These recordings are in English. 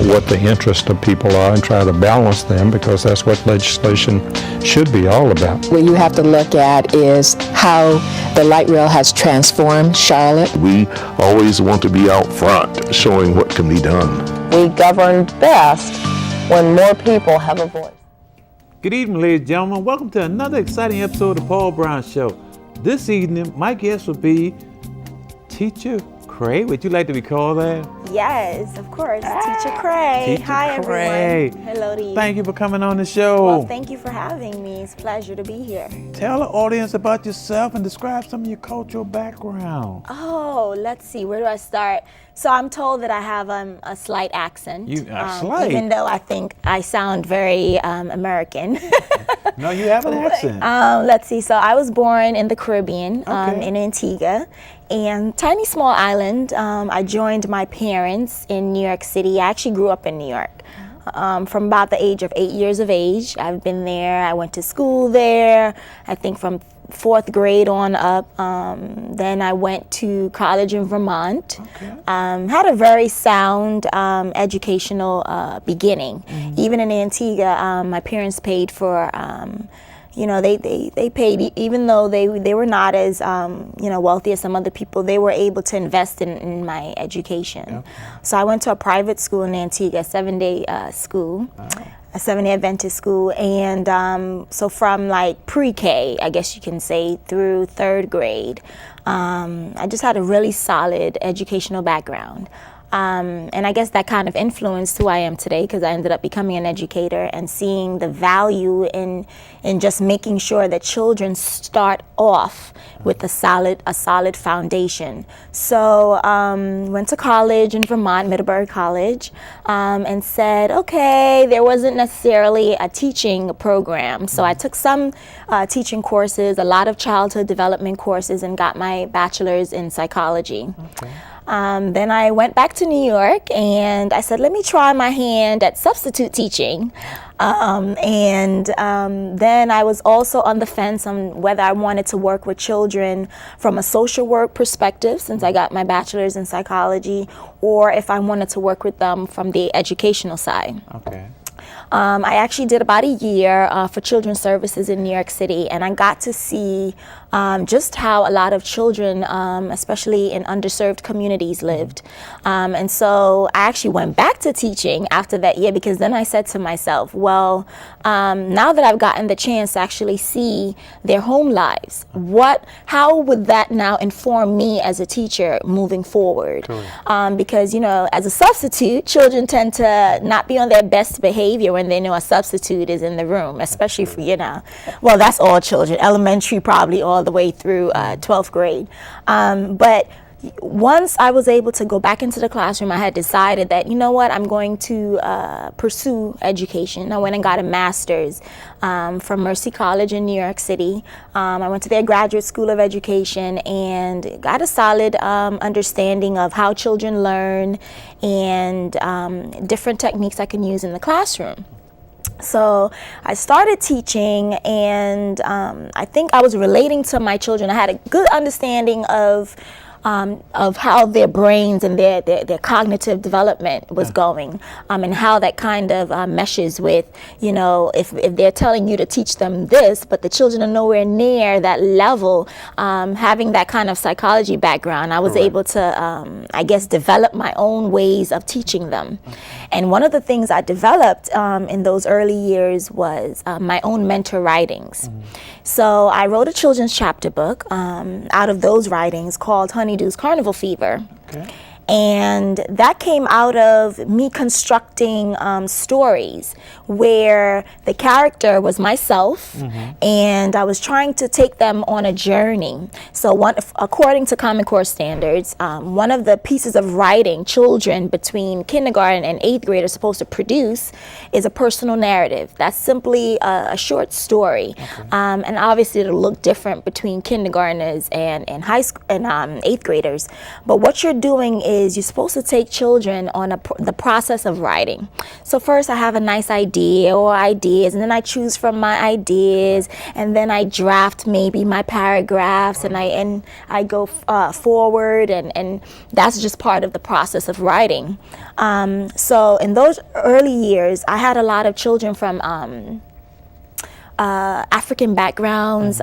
out what the interests of people are and try to balance them, because that's what legislation should be all about. What you have to look at is how the light rail has transformed Charlotte. We always want to be out front showing what can be done. We govern best when more people have a voice. Good evening, ladies and gentlemen. Welcome to another exciting episode of the Paul Brown Show. This evening, my guest will be Teacher Cray. Would you like to be called that? Yes, of course. Teacher Cray. Teacher Hi, Cray. everyone. Hello to you. Thank you for coming on the show. Well, thank you for having me. It's a pleasure to be here. Tell the audience about yourself and describe some of your cultural background. Oh, let's see. Where do I start? So I'm told that I have a slight accent. Slight? Even though I think I sound very American. No, you have an accent. Let's see. So I was born in the Caribbean, Okay. in Antigua, and tiny small island. I joined my parents in New York City. I actually grew up in New York. From about the age of 8 years of age. I've been there. I went to school there, I think from 4th grade on up. Then I went to college in Vermont. Okay. Had a very sound educational beginning. Even in Antigua, my parents paid for they paid, even though they were not as wealthy as some other people. They were able to invest in my education. Okay. So I went to a private school in Antigua, a 7-day school, a 7-day Adventist school, and so from like pre-K, I guess you can say, through 3rd grade, I just had a really solid educational background. And I guess that kind of influenced who I am today, because I ended up becoming an educator and seeing the value in just making sure that children start off with a solid foundation. So went to college in Vermont, Middlebury College, and said, okay, there wasn't necessarily a teaching program. So I took some teaching courses, a lot of childhood development courses, and got my bachelor's in psychology. Okay. Then I went back to New York and I said, let me try my hand at substitute teaching. Then I was also on the fence on whether I wanted to work with children from a social work perspective, since I got my bachelor's in psychology, or if I wanted to work with them from the educational side. Okay. I actually did about a year for Children's Services in New York City, and I got to see just how a lot of children, especially in underserved communities, lived. And so I actually went back to teaching after that year, because then I said to myself, well, now that I've gotten the chance to actually see their home lives, how would that now inform me as a teacher moving forward? Because, as a substitute, children tend to not be on their best behavior when they know a substitute is in the room, especially for, well, that's all children, elementary probably all the way through 12th grade. But once I was able to go back into the classroom, I had decided that, I'm going to pursue education. I went and got a master's from Mercy College in New York City. I went to their graduate school of education and got a solid understanding of how children learn and different techniques I can use in the classroom. So I started teaching, and I think I was relating to my children. I had a good understanding of how their brains and their cognitive development was going, and how that kind of meshes with, if they're telling you to teach them this, but the children are nowhere near that level, having that kind of psychology background, I was able to, develop my own ways of teaching them. And one of the things I developed in those early years was my own mentor writings. So I wrote a children's chapter book out of those writings called Honeydew's Carnival Fever. Okay. And that came out of me constructing stories where the character was myself, and I was trying to take them on a journey. So according to Common Core standards, one of the pieces of writing children between kindergarten and 8th grade are supposed to produce is a personal narrative. That's simply a short story. And obviously it'll look different between kindergartners and high school and 8th graders. But what you're doing is is you're supposed to take children on the process of writing. So first I have a nice idea or ideas, and then I choose from my ideas, and then I draft maybe my paragraphs, and I go forward, and that's just part of the process of writing. So in those early years, I had a lot of children from African backgrounds,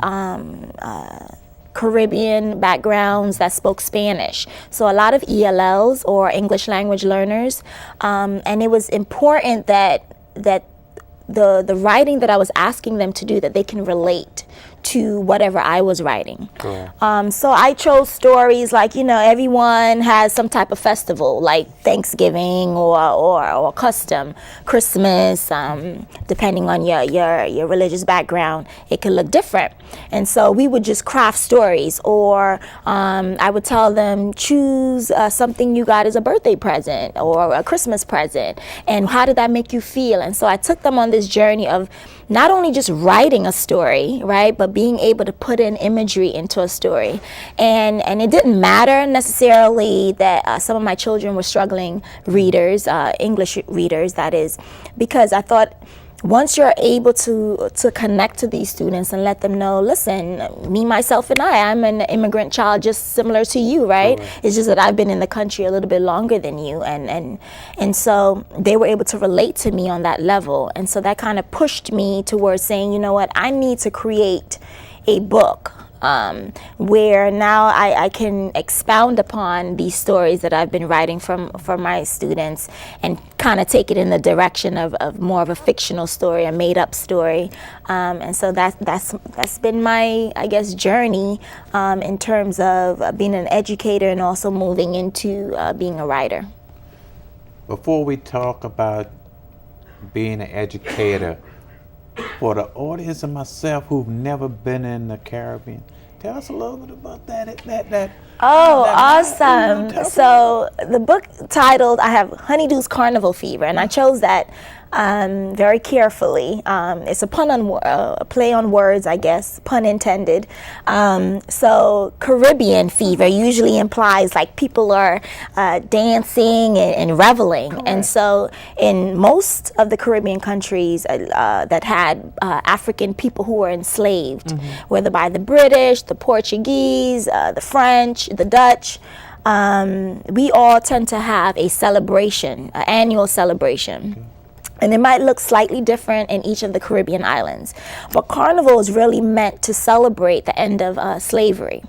Caribbean backgrounds that spoke Spanish. So a lot of ELLs, or English language learners, and it was important that the writing that I was asking them to do, that they can relate to whatever I was writing. Cool. So I chose stories like, everyone has some type of festival, like Thanksgiving or custom, Christmas, depending on your religious background, it could look different. And so we would just craft stories, or I would tell them, choose something you got as a birthday present or a Christmas present, and how did that make you feel? And so I took them on this journey of not only just writing a story, right, but being able to put in imagery into a story. And it didn't matter necessarily that some of my children were struggling readers, English readers, that is, because I thought once you're able to connect to these students and let them know, listen, me, myself, and I'm an immigrant child just similar to you, right? It's just that I've been in the country a little bit longer than you. And so they were able to relate to me on that level. And so that kind of pushed me towards saying, you know what, I need to create a book where now I can expound upon these stories that I've been writing for my students, and kind of take it in the direction of more of a fictional story, a made-up story. And so that's been my, I guess, journey in terms of being an educator and also moving into being a writer. Before we talk about being an educator, for the audience and myself who've never been in the Caribbean, tell us a little bit about that. Oh, awesome. So the book titled, I have Honeydew's Carnival Fever, and I chose that very carefully. It's a play on words, I guess, pun intended. So Caribbean fever usually implies like people are dancing and reveling. Correct. And so in most of the Caribbean countries that had African people who were enslaved, whether by the British, the Portuguese, the French, the Dutch, we all tend to have a celebration, an annual celebration. Okay. And it might look slightly different in each of the Caribbean islands. But Carnival is really meant to celebrate the end of slavery.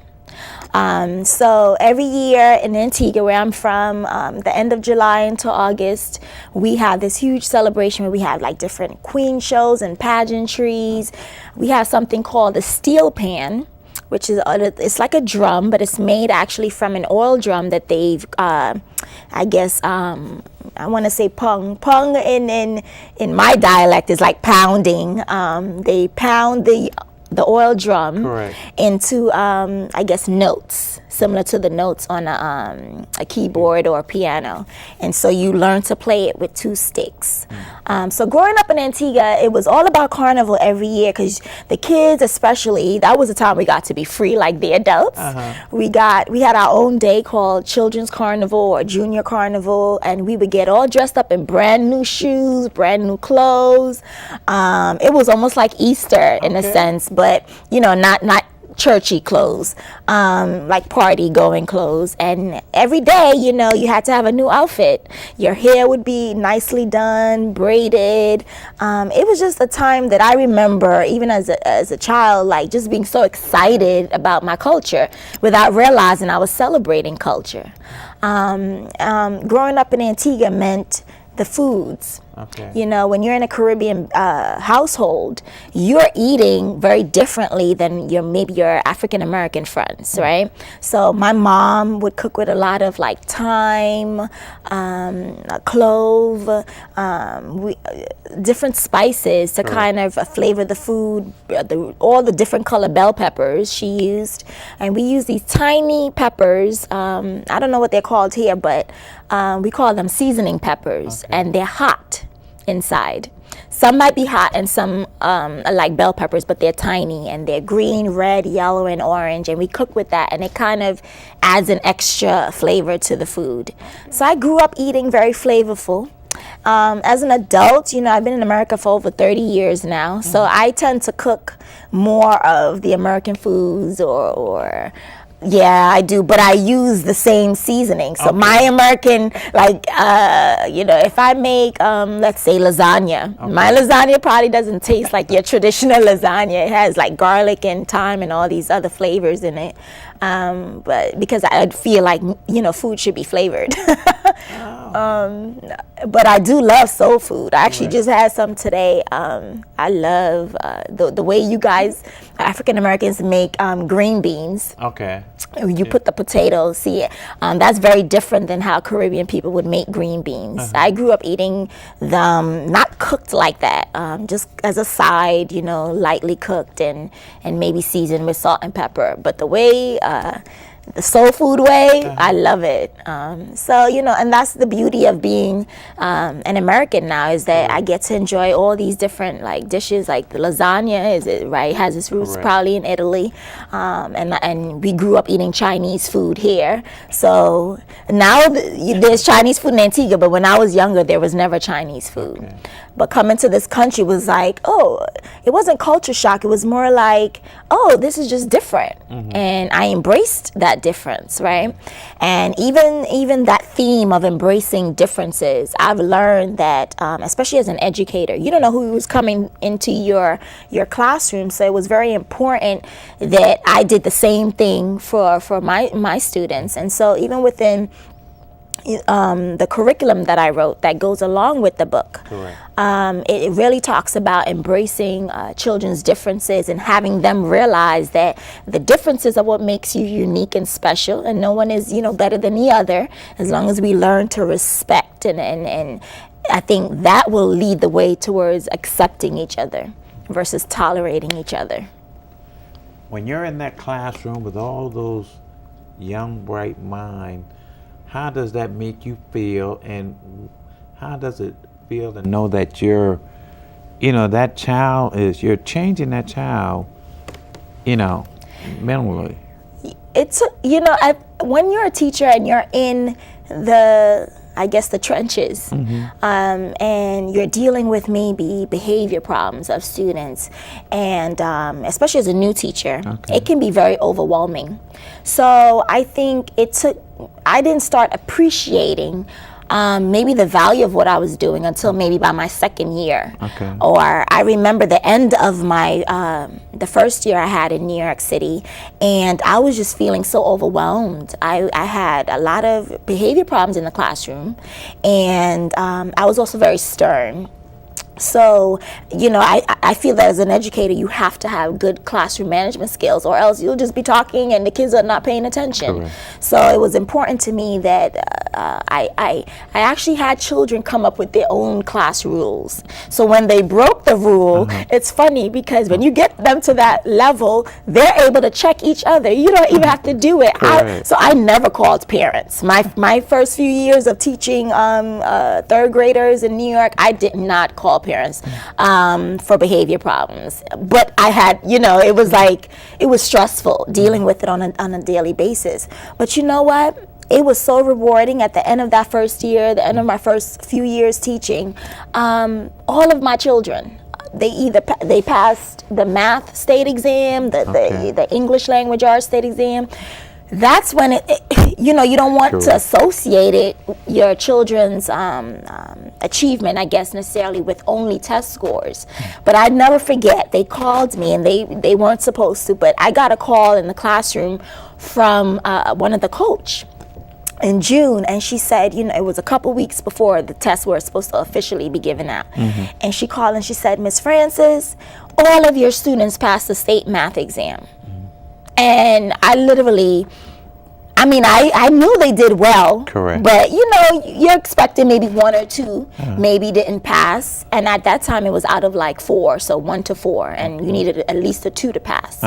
So every year in Antigua, where I'm from, the end of July into August, we have this huge celebration where we have like different queen shows and pageantries. We have something called the steel pan, which is it's like a drum, but it's made actually from an oil drum that they've, I guess, I want to say pung. Pung in my dialect is like pounding. They pound the oil drum. Correct. Into, I guess, notes, similar to the notes on a keyboard or a piano. And so you learn to play it with two sticks. So growing up in Antigua, it was all about Carnival every year, because the kids especially, that was the time we got to be free like the adults. We had our own day called Children's Carnival or Junior Carnival, and we would get all dressed up in brand new shoes, brand new clothes. It was almost like Easter in a sense, but not churchy clothes, like party going clothes. And every day, you had to have a new outfit. Your hair would be nicely done, braided. It was just a time that I remember, even as a child, like just being so excited about my culture without realizing I was celebrating culture. Growing up in Antigua meant the foods. Okay. When you're in a Caribbean household, you're eating very differently than maybe your African American friends, right? So my mom would cook with a lot of like thyme, clove, different spices to kind of flavor the food. All the different color bell peppers she used, and we use these tiny peppers. I don't know what they're called here, but we call them seasoning peppers, and they're hot inside. Some might be hot and some are like bell peppers, but they're tiny and they're green, red, yellow, and orange. And we cook with that, and it kind of adds an extra flavor to the food. So I grew up eating very flavorful. As an adult, I've been in America for over 30 years now, so I tend to cook more of the American foods or yeah, I do, but I use the same seasoning. So my American, if I make, let's say lasagna, my lasagna probably doesn't taste like your traditional lasagna. It has like garlic and thyme and all these other flavors in it. But because I feel like, food should be flavored. But I do love soul food. I actually just had some today. I love the way you guys, African Americans, make green beans. Okay. You put the potatoes. That's very different than how Caribbean people would make green beans. I grew up eating them not cooked like that, just as a side, lightly cooked and maybe seasoned with salt and pepper. But the way the soul food way, I love it. And that's the beauty of being an American now, is that I get to enjoy all these different dishes, like the lasagna, has its roots probably in Italy, and we grew up eating Chinese food here. So now there's Chinese food in Antigua, but when I was younger, there was never Chinese food. Okay. But coming to this country was like, it wasn't culture shock. It was more like, this is just different. And I embraced that difference, right? And even that theme of embracing differences, I've learned that, especially as an educator, you don't know who was coming into your classroom. So it was very important that I did the same thing for my students. And so even within the curriculum that I wrote that goes along with the book. It really talks about embracing children's differences and having them realize that the differences are what makes you unique and special, and no one is better than the other, as long as we learn to respect and I think that will lead the way towards accepting each other versus tolerating each other. When you're in that classroom with all those young, bright minds, how does that make you feel, and how does it feel to know that you're changing that child, mentally? It's, when you're a teacher and you're in the trenches, and you're dealing with maybe behavior problems of students, and especially as a new teacher, it can be very overwhelming. So I think I didn't start appreciating maybe the value of what I was doing until maybe by my second year. Or I remember the end of my the first year I had in New York City, and I was just feeling so overwhelmed. I had a lot of behavior problems in the classroom, and I was also very stern. So, I feel that as an educator, you have to have good classroom management skills, or else you'll just be talking and the kids are not paying attention. So it was important to me that I actually had children come up with their own class rules. So when they broke the rule, it's funny because when you get them to that level, they're able to check each other. You don't even have to do it. So I never called parents. My first few years of teaching third graders in New York, I did not call parents for behavior problems. But I had, it was stressful dealing with it on a daily basis. But you know what? It was so rewarding at the end of that first year, the end of my first few years teaching. All of my children, they passed the math state exam, the English language arts state exam. That's when you don't want to associate your children's achievement, I guess, necessarily with only test scores. But I'd never forget, they called me, and they weren't supposed to, but I got a call in the classroom from one of the coach in June, and she said, it was a couple weeks before the tests were supposed to officially be given out. And she called and she said, Miss Francis, all of your students passed the state math exam. And I I mean, I knew they did well. Correct. But, you're expecting maybe 1 or 2 maybe didn't pass. And at that time, it was out of like 4, so 1 to 4. And you needed at least a 2 to pass.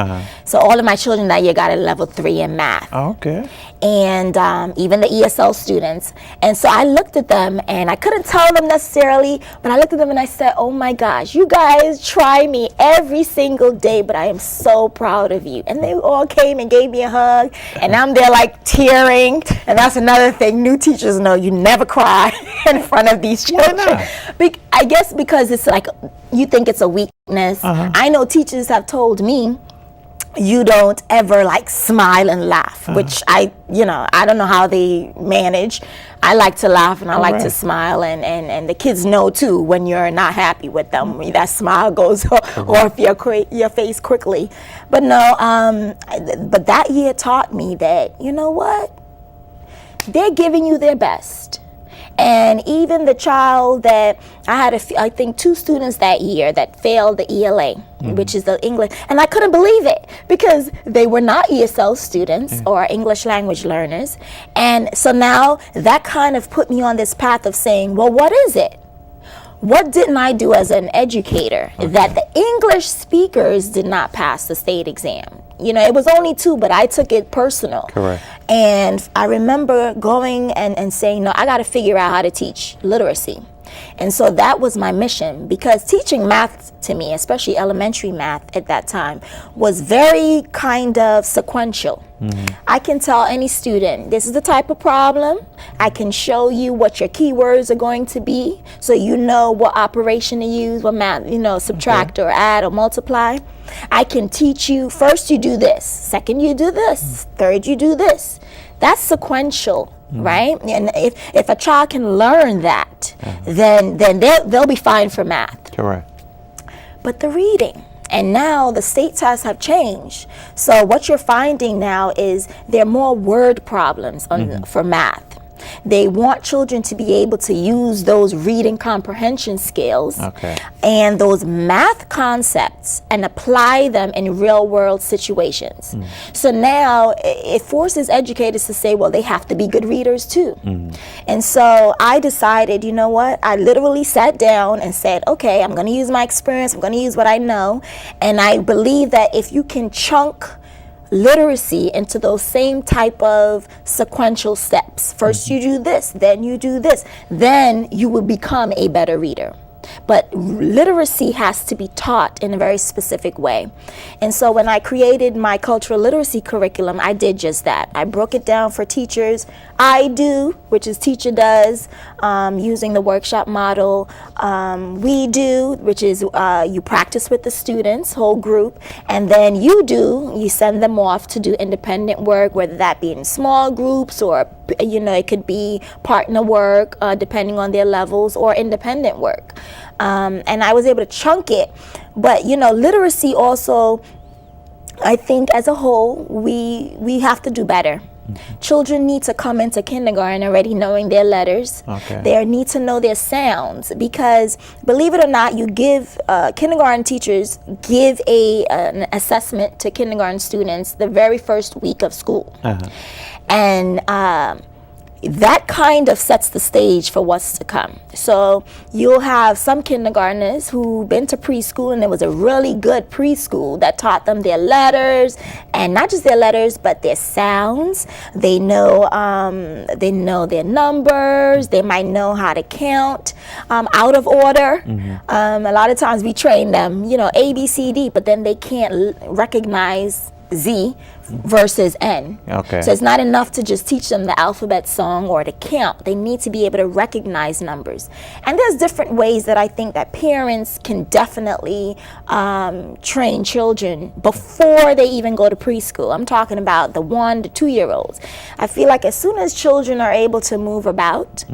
So all of my children that year got a level 3 in math. Okay. And even the ESL students. And so I looked at them, and I couldn't tell them necessarily, but I looked at them and I said, oh my gosh, you guys try me every single day, but I am so proud of you. And they all came and gave me a hug, and I'm there like tearing. And that's another thing new teachers know, you never cry in front of these children. I guess because it's like you think it's a weakness. I know teachers have told me, you don't ever like smile and laugh, which I don't know how they manage. I like to laugh and I like to smile, and the kids know too when you're not happy with them. That smile goes off your face quickly. But no, but that year taught me that, you know what? They're giving you their best. And even the child that I had, I think 2 students that year that failed the ELA, which is the English, and I couldn't believe it because they were not ESL students or English language learners. And so now that kind of put me on this path of saying, well, what is it? What didn't I do as an educator that the English speakers did not pass the state exam? It was only 2, but I took it personal. Correct. And I remember going and saying, no, I got to figure out how to teach literacy. And so that was my mission, because teaching math to me, especially elementary math at that time, was very kind of sequential. I can tell any student, this is the type of problem. I can show you what your keywords are going to be, so you know what operation to use, what math, subtract or add or multiply. I can teach you, first you do this, second you do this, third you do this. That's sequential, right? And if a child can learn that, then they'll be fine for math. Correct. But the reading, and now the state tests have changed. So what you're finding now is there are more word problems for math. They want children to be able to use those reading comprehension skills and those math concepts and apply them in real world situations. So now it forces educators to say, well, they have to be good readers too. And so I decided, you know what? I literally sat down and said, okay, I'm going to use my experience. I'm going to use what I know. And I believe that if you can chunk literacy into those same type of sequential steps. First you do this, then you do this, then you will become a better reader. But literacy has to be taught in a very specific way. And so when I created my cultural literacy curriculum, I did just that. I broke it down for teachers. I do, which is teacher does, using the workshop model. We do, which is you practice with the students, whole group. And then you send them off to do independent work, whether that be in small groups or, it could be partner work, depending on their levels, or independent work. And I was able to chunk it. But, literacy also, I think as a whole, we have to do better. Children need to come into kindergarten already knowing their letters. They need to know their sounds, because believe it or not, you give kindergarten teachers give an assessment to kindergarten students the very first week of school. And that kind of sets the stage for what's to come. So you'll have some kindergartners who've been to preschool, and it was a really good preschool that taught them their letters, and not just their letters, but their sounds. They know their numbers. They might know how to count out of order. A lot of times we train them, A, B, C, D, but then they can't recognize Z versus N. So it's not enough to just teach them the alphabet song or to count. They need to be able to recognize numbers. And there's different ways that I think that parents can definitely train children before they even go to preschool. I'm talking about the 1 to 2-year-olds. I feel like as soon as children are able to move about,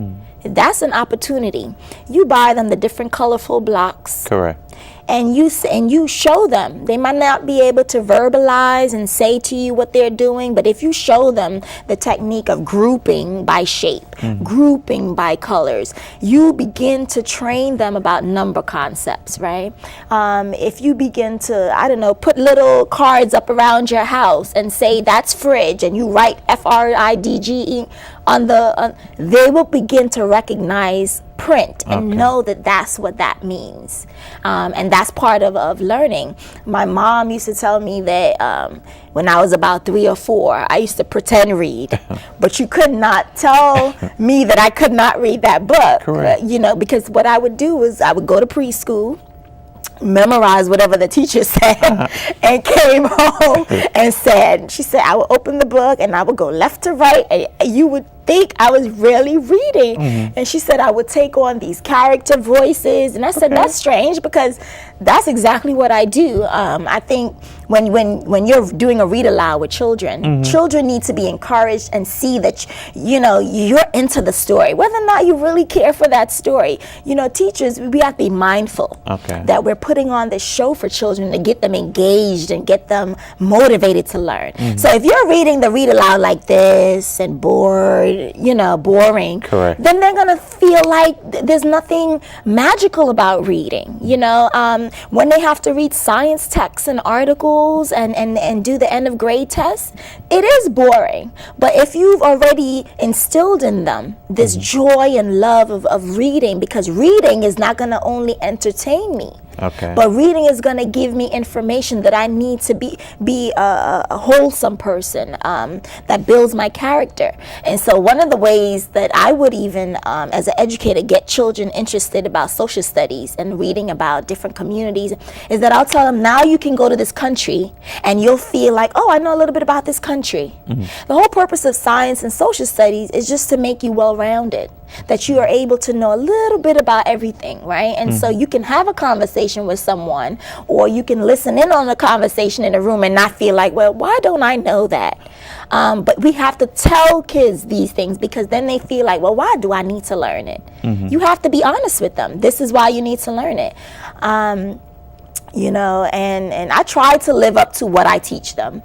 that's an opportunity. You buy them the different colorful blocks. Correct. and you show them. They might not be able to verbalize and say to you what they're doing, but if you show them the technique of grouping by shape, grouping by colors, you begin to train them about number concepts, right? If you begin to, I don't know, put little cards up around your house and say that's fridge, and you write FRIDGE on they will begin to recognize print and know that that's what that means, and that's part of learning. My mom used to tell me that when I was about 3 or 4, I used to pretend read, but you could not tell me that I could not read that book. Correct. Because what I would do was I would go to preschool, memorize whatever the teacher said, and came home and she said I would open the book and I would go left to right, and you would think I was really reading. And she said I would take on these character voices, and I said that's strange, because that's exactly what I do. I think when you're doing a read aloud with children, children need to be encouraged and see that you're into the story, whether or not you really care for that story. Teachers, we have to be mindful that we're putting on this show for children to get them engaged and get them motivated to learn. So if you're reading the read aloud like this and bored, boring, then they're gonna feel like there's nothing magical about reading. When they have to read science texts and articles and do the end of grade tests, it is boring. But if you've already instilled in them this joy and love of reading, because reading is not gonna only entertain me, but reading is going to give me information that I need to be a wholesome person that builds my character. And so one of the ways that I would even, as an educator, get children interested about social studies and reading about different communities is that I'll tell them, now you can go to this country and you'll feel like, oh, I know a little bit about this country. The whole purpose of science and social studies is just to make you well-rounded, that you are able to know a little bit about everything, right? And so you can have a conversation with someone, or you can listen in on a conversation in a room and not feel like, well, why don't I know that? But we have to tell kids these things, because then they feel like, well, why do I need to learn it? You have to be honest with them. This is why you need to learn it. And I try to live up to what I teach them.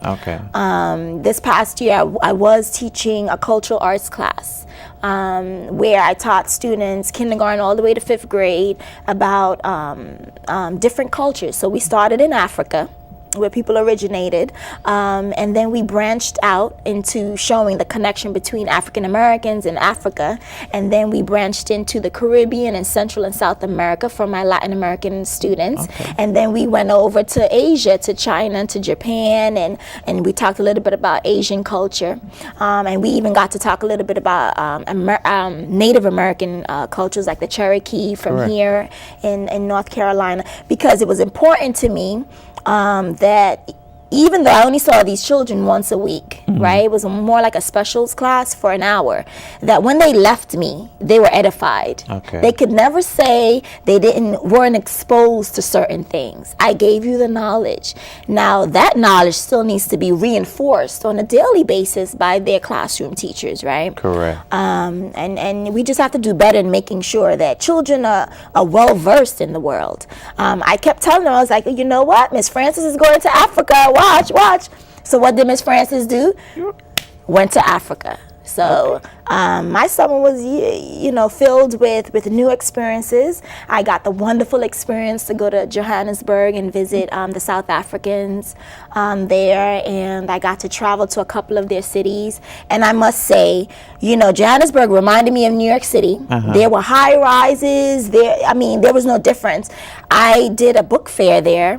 This past year, I was teaching a cultural arts class, where I taught students kindergarten all the way to 5th grade about different cultures. So we started in Africa, where people originated, and then we branched out into showing the connection between African Americans and Africa, and then we branched into the Caribbean and Central and South America for my Latin American students, and then we went over to Asia, to China, to Japan, and we talked a little bit about Asian culture, and we even got to talk a little bit about Native American cultures, like the Cherokee from here in North Carolina, because it was important to me that even though I only saw these children once a week, right? It was more like a specials class for an hour, that when they left me, they were edified. They could never say they weren't exposed to certain things. I gave you the knowledge. Now that knowledge still needs to be reinforced on a daily basis by their classroom teachers, right? And we just have to do better in making sure that children are well versed in the world. I kept telling them, I was like, you know what? Miss Francis is going to Africa. Watch. So what did Miss Francis do? Went to Africa. So my summer was, filled with new experiences. I got the wonderful experience to go to Johannesburg and visit the South Africans there, and I got to travel to a couple of their cities. And I must say, Johannesburg reminded me of New York City. There were high rises. There was no difference. I did a book fair there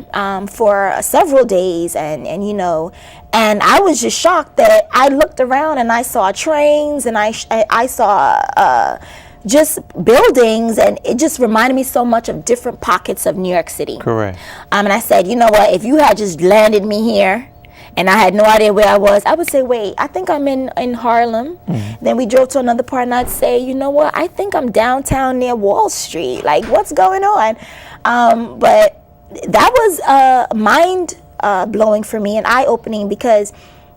for several days, and I was just shocked that I looked around and I saw trains and I saw just buildings, and it just reminded me so much of different pockets of New York City. And I said, you know what, if you had just landed me here and I had no idea where I was, I would say, wait, I think I'm in Harlem. Then we drove to another part and I'd say, you know what, I think I'm downtown near Wall Street. Like, what's going on? But that was mind blowing for me and eye-opening, because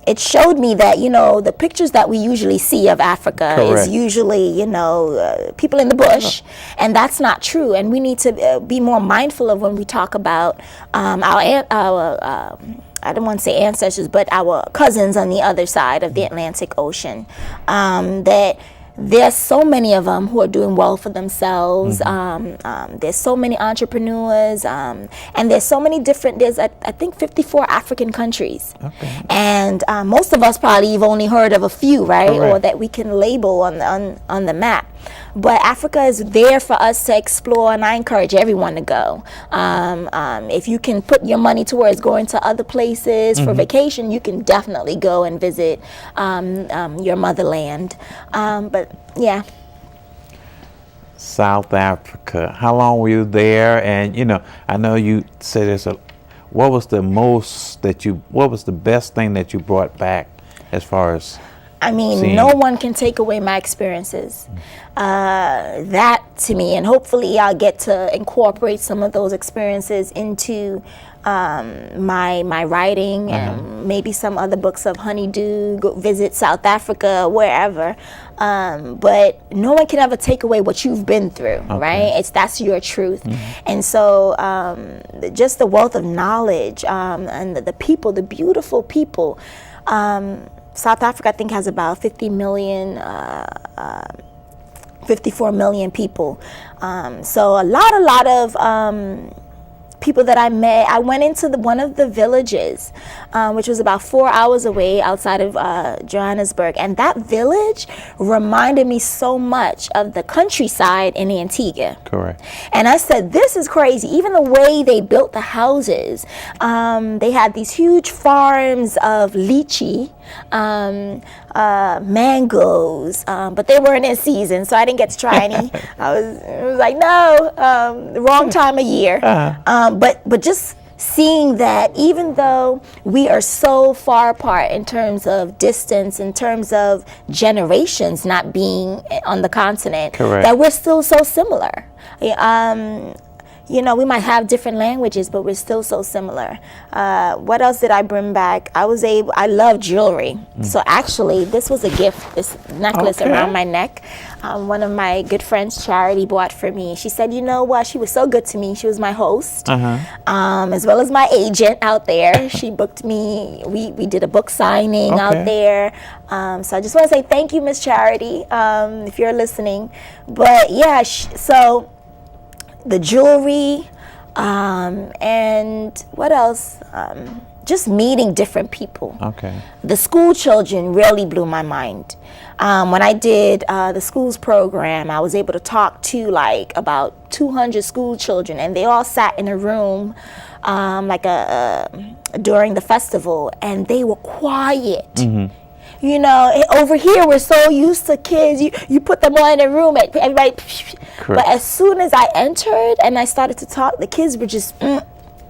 it showed me that, you know, the pictures that we usually see of Africa Correct. is usually, you know, people in the bush, and that's not true. And we need to be more mindful of when we talk about our I don't want to say ancestors, but our cousins on the other side of the Atlantic Ocean, that there's so many of them who are doing well for themselves. There's so many entrepreneurs, and there's so many different, there's I think 54 African countries. Okay. And most of us probably have only heard of a few, right? Correct. Or that we can label on the map. But Africa is there for us to explore, and I encourage everyone to go. If you can put your money towards going to other places for vacation, you can definitely go and visit your motherland. But yeah. South Africa. How long were you there? And you know, I know you said what was the best thing that you brought back as far as I mean, seeing? no one can take away my experiences. That to me, and hopefully I'll get to incorporate some of those experiences into my writing and maybe some other books of Honeydew, go visit South Africa, wherever. But no one can ever take away what you've been through, right? That's your truth. And so just the wealth of knowledge and the people, the beautiful people. South Africa, I think, has about 54 million people. So a lot of people that I met. I went into one of the villages, which was about 4 hours away outside of Johannesburg. And that village reminded me so much of the countryside in Antigua. Correct. And I said, this is crazy. Even the way they built the houses, they had these huge farms of lychee, mangoes, but they weren't in season, so I didn't get to try any. It was like, no, the wrong time of year. But just seeing that even though we are so far apart in terms of distance, in terms of generations not being on the continent, Correct. that we're still so similar. You know, we might have different languages, but we're still so similar. What else did I bring back? I love jewelry. So actually, this was a gift, this necklace around my neck. One of my good friends, Charity, bought for me. She said, you know what, she was so good to me. She was my host, as well as my agent out there. She booked me, we did a book signing out there. So I just want to say thank you, Miss Charity, if you're listening. But yeah, so the jewelry, and what else? Just meeting different people. Okay. The school children really blew my mind. When I did the schools program, I was able to talk to like about 200 school children, and they all sat in a room during the festival, and they were quiet. You know, over here we're so used to kids. You put them all in a room, everybody. But as soon as I entered and I started to talk, the kids were just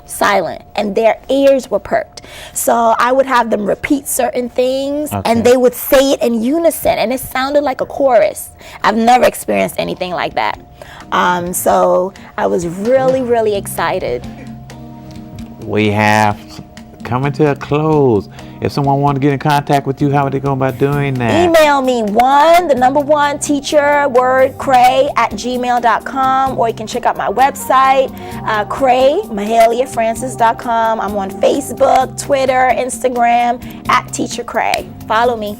silent, and their ears were perked. So I would have them repeat certain things, and they would say it in unison, and it sounded like a chorus. I've never experienced anything like that. So I was really, really excited. We have coming to a close. If someone wanted to get in contact with you, how would they go about doing that? Email me teacher word Cray @gmail.com, or you can check out my website, Cray, MahaliaFrancis.com. I'm on Facebook, Twitter, Instagram, @Teacher Cray. Follow me.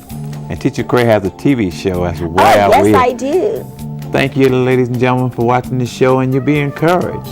And Teacher Cray has a TV show as well. Oh, yes, I do. Thank you, ladies and gentlemen, for watching the show, and you be encouraged.